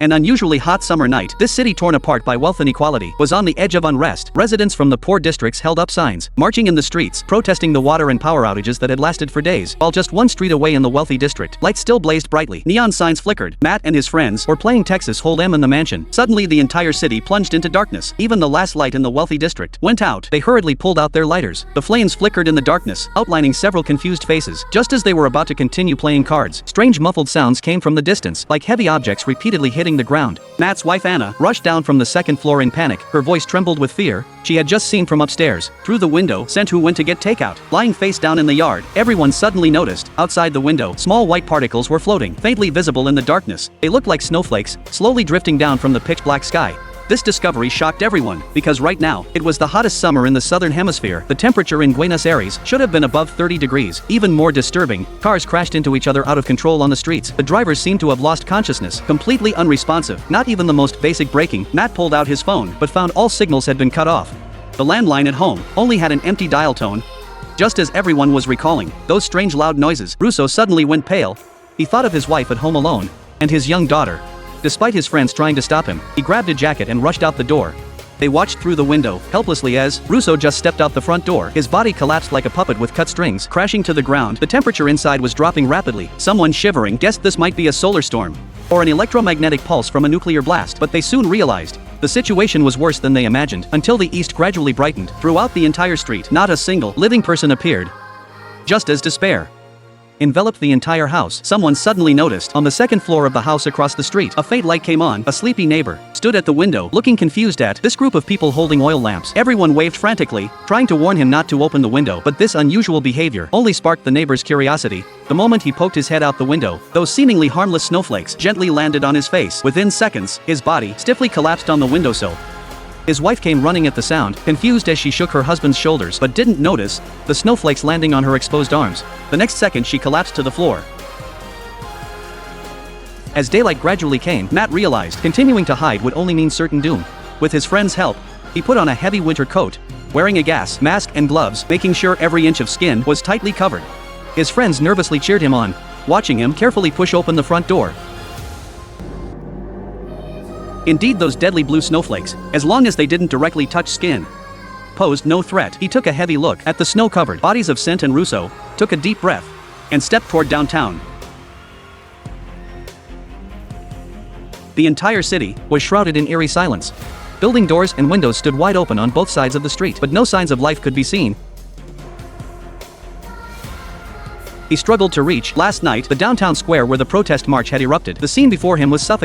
An unusually hot summer night, this city torn apart by wealth inequality was on the edge of unrest. Residents from the poor districts held up signs, marching in the streets, protesting the water and power outages that had lasted for days, while just one street away in the wealthy district, lights still blazed brightly. Neon signs flickered. Matt and his friends were playing Texas Hold'em in the mansion. Suddenly the entire city plunged into darkness. Even the last light in the wealthy district went out. They hurriedly pulled out their lighters. The flames flickered in the darkness, outlining several confused faces. Just as they were about to continue playing cards, strange muffled sounds came from the distance, like heavy objects repeatedly hitting the ground. Matt's wife Anna rushed down from the second floor in panic. Her voice trembled with fear. She had just seen from upstairs, through the window, sent who went to get takeout. Lying face down in the yard, everyone suddenly noticed, outside the window, small white particles were floating, faintly visible in the darkness. They looked like snowflakes, slowly drifting down from the pitch-black sky. This discovery shocked everyone, because right now, it was the hottest summer in the southern hemisphere. The temperature in Buenos Aires should have been above 30 degrees. Even more disturbing, cars crashed into each other out of control on the streets. The drivers seemed to have lost consciousness, completely unresponsive, not even the most basic braking. Matt pulled out his phone, but found all signals had been cut off. The landline at home only had an empty dial tone. Just as everyone was recalling those strange loud noises, Russo suddenly went pale. He thought of his wife at home alone, and his young daughter. Despite his friends trying to stop him, he grabbed a jacket and rushed out the door. They watched through the window, helplessly as Russo just stepped out the front door. His body collapsed like a puppet with cut strings, crashing to the ground. The temperature inside was dropping rapidly. Someone shivering guessed this might be a solar storm, or an electromagnetic pulse from a nuclear blast, but they soon realized the situation was worse than they imagined, until the east gradually brightened. Throughout the entire street, not a single living person appeared. Just as despair enveloped the entire house, someone suddenly noticed, on the second floor of the house across the street, a faint light came on. A sleepy neighbor stood at the window, looking confused at this group of people holding oil lamps. Everyone waved frantically, trying to warn him not to open the window, but this unusual behavior only sparked the neighbor's curiosity. The moment he poked his head out the window, those seemingly harmless snowflakes gently landed on his face. Within seconds, his body stiffly collapsed on the windowsill. His wife came running at the sound, confused as she shook her husband's shoulders, but didn't notice the snowflakes landing on her exposed arms. The next second she collapsed to the floor. As daylight gradually came, Matt realized continuing to hide would only mean certain doom. With his friend's help, he put on a heavy winter coat, wearing a gas mask and gloves, making sure every inch of skin was tightly covered. His friends nervously cheered him on, watching him carefully push open the front door. Indeed, those deadly blue snowflakes, as long as they didn't directly touch skin, posed no threat. He took a heavy look at the snow-covered bodies of Sent and Russo, took a deep breath, and stepped toward downtown. The entire city was shrouded in eerie silence. Building doors and windows stood wide open on both sides of the street, but no signs of life could be seen. He struggled to reach, last night, the downtown square where the protest march had erupted. The scene before him was suffocating.